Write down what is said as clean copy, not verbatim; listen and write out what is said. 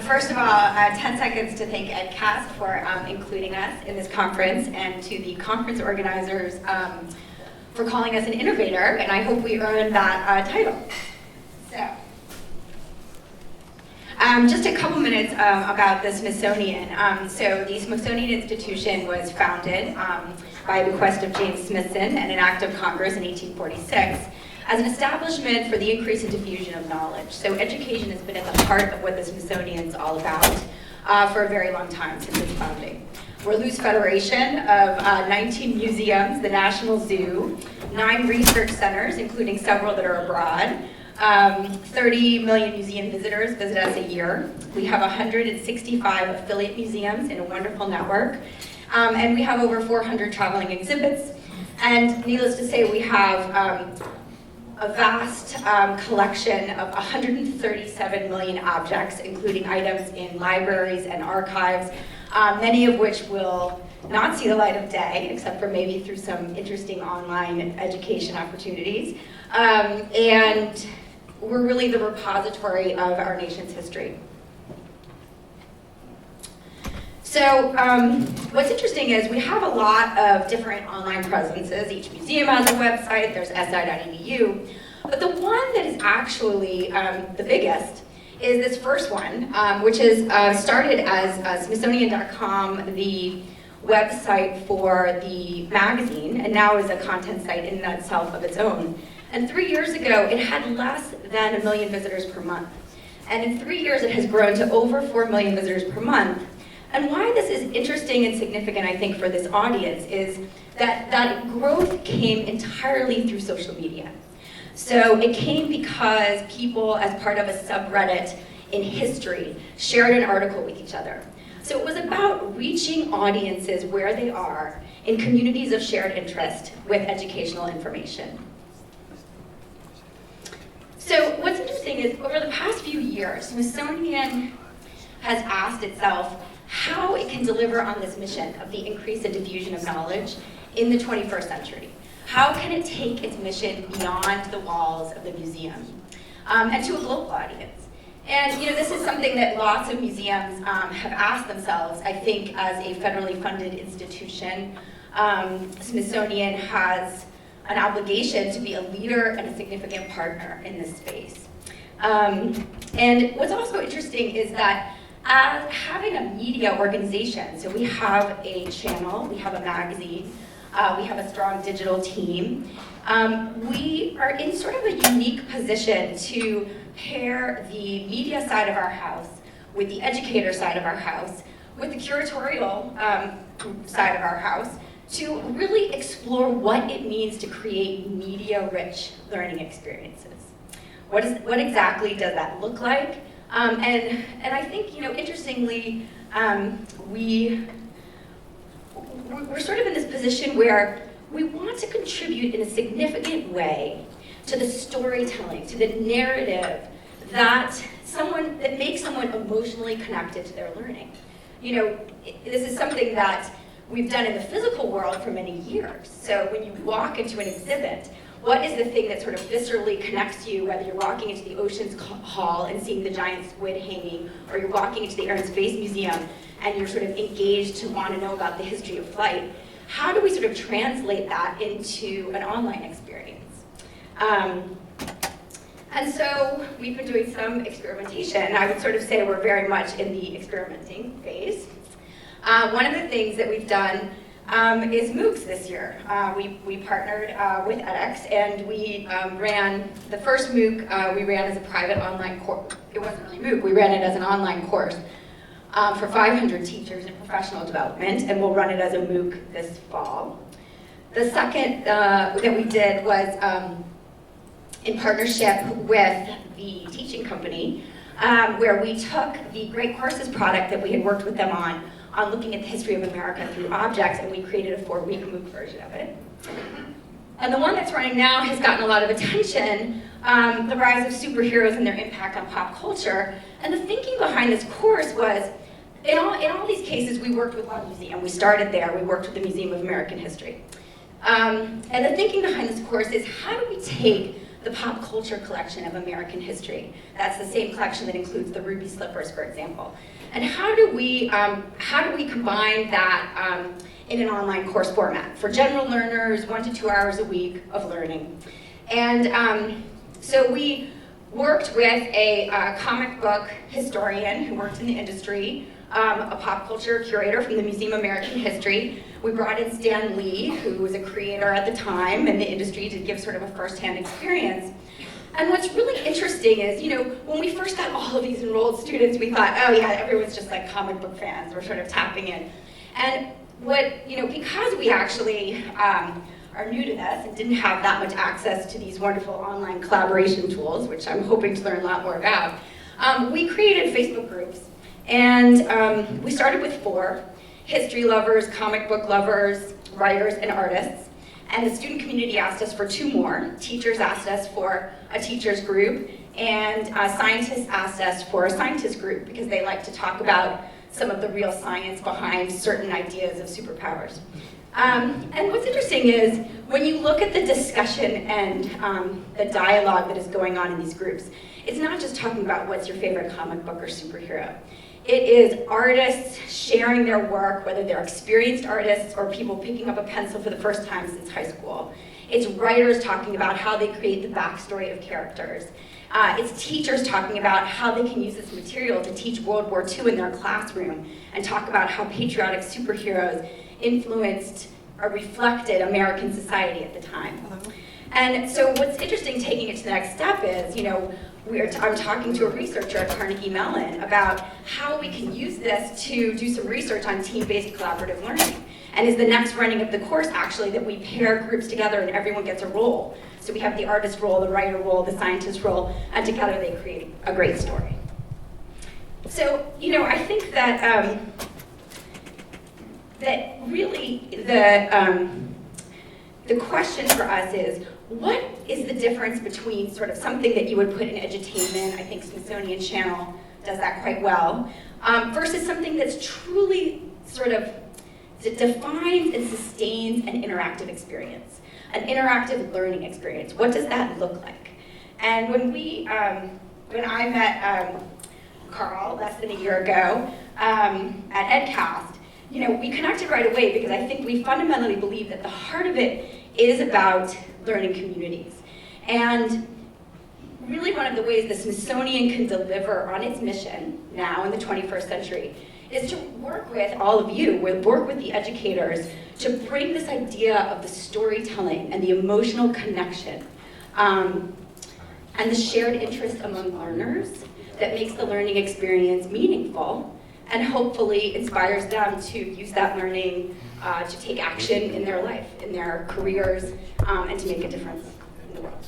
First of all, 10 seconds to thank EdCast for including us in this conference, and to the conference organizers for calling us an innovator, and I hope we earned that title. So, just a couple minutes about the Smithsonian. So the Smithsonian Institution was founded by a bequest of James Smithson and an act of Congress in 1846 as an establishment for the increase and diffusion of knowledge. So education has been at the heart of what the Smithsonian is all about for a very long time, since its founding. We're a loose federation of 19 museums, the National Zoo, 9 research centers, including several that are abroad. 30 million museum visitors visit us a year. We have 165 affiliate museums in a wonderful network. And we have over 400 traveling exhibits. And needless to say, we have a vast collection of 137 million objects, including items in libraries and archives, many of which will not see the light of day, except for maybe through some interesting online education opportunities. And we're really the repository of our nation's history. So what's interesting is we have a lot of different online presences. Each museum has a website, there's si.edu. But the one that is actually the biggest is this first one, which is started as Smithsonian.com, the website for the magazine, and now is a content site in itself of its own. And 3 years ago, it had less than 1 million visitors per month. And in 3 years, it has grown to over 4 million visitors per month. And why this is interesting and significant, I think, for this audience is that growth came entirely through social media. So it came because people, as part of a subreddit in history, shared an article with each other. So it was about reaching audiences where they are in communities of shared interest with educational information. So what's interesting is, over the past few years, Smithsonian has asked itself how it can deliver on this mission of the increase and diffusion of knowledge in the 21st century. How can it take its mission beyond the walls of the museum and to a global audience? And this is something that lots of museums have asked themselves. I think as a federally funded institution, Smithsonian has an obligation to be a leader and a significant partner in this space. And what's also interesting is that as having a media organization, so we have a channel, we have a magazine, we have a strong digital team, we are in sort of a unique position to pair the media side of our house with the educator side of our house, with the curatorial side of our house, to really explore what it means to create media-rich learning experiences. What exactly does that look like? And I think, interestingly, we're sort of in this position where we want to contribute in a significant way to the storytelling, to the narrative that makes someone emotionally connected to their learning. This is something that we've done in the physical world for many years. So when you walk into an exhibit, what is the thing that sort of viscerally connects you, whether you're walking into the Oceans Hall and seeing the giant squid hanging, or you're walking into the Air and Space Museum and you're sort of engaged to want to know about the history of flight? How do we sort of translate that into an online experience? And so we've been doing some experimentation. I would sort of say we're very much in the experimenting phase. One of the things that we've done is MOOCs this year. We partnered with edX, and we ran the first MOOC we ran as a private online course. It wasn't really MOOC, we ran it as an online course for 500 teachers in professional development, and we'll run it as a MOOC this fall. The second that we did was in partnership with the teaching company, where we took the Great Courses product that we had worked with them on looking at the history of America through objects, and we created a 4-week MOOC version of it. And the one that's running now has gotten a lot of attention, the rise of superheroes and their impact on pop culture. And the thinking behind this course was, in all these cases, we worked with one museum. We started there, we worked with the Museum of American History. And the thinking behind this course is, how do we take the pop culture collection of American history. That's the same collection that includes the ruby slippers, for example. And how do we combine that in an online course format for general learners, 1 to 2 hours a week of learning? And so we worked with a comic book historian who worked in the industry, a pop culture curator from the Museum of American History. We brought in Stan Lee, who was a creator at the time in the industry, to give sort of a first-hand experience. And what's really interesting is, when we first got all of these enrolled students, we thought, oh yeah, everyone's just like comic book fans. We're sort of tapping in. And because we actually are new to this and didn't have that much access to these wonderful online collaboration tools, which I'm hoping to learn a lot more about, we created Facebook groups. And we started with 4: history lovers, comic book lovers, writers, and artists. And the student community asked us for 2 more. Teachers asked us for a teachers group, and scientists asked us for a scientist group because they like to talk about some of the real science behind certain ideas of superpowers. And what's interesting is when you look at the discussion and the dialogue that is going on in these groups, it's not just talking about what's your favorite comic book or superhero. It is artists sharing their work, whether they're experienced artists or people picking up a pencil for the first time since high school. It's writers talking about how they create the backstory of characters. It's teachers talking about how they can use this material to teach World War II in their classroom and talk about how patriotic superheroes influenced or reflected American society at the time. And so what's interesting, taking it to the next step, is, I'm talking to a researcher at Carnegie Mellon about how we can use this to do some research on team-based collaborative learning. And is the next running of the course actually that we pair groups together and everyone gets a role? So we have the artist role, the writer role, the scientist role, and together they create a great story. So, I think that that really the question for us is, what is the difference between sort of something that you would put in edutainment? I think Smithsonian Channel does that quite well, versus something that's truly sort of defines and sustains an interactive experience, an interactive learning experience. What does that look like? And when I met Carl less than a year ago at EdCast, we connected right away because I think we fundamentally believe that the heart of it is about learning communities. And really one of the ways the Smithsonian can deliver on its mission now in the 21st century is to work with all of you, work with the educators to bring this idea of the storytelling and the emotional connection and the shared interest among learners that makes the learning experience meaningful and hopefully inspires them to use that learning to take action in their life, in their careers, and to make a difference in the world.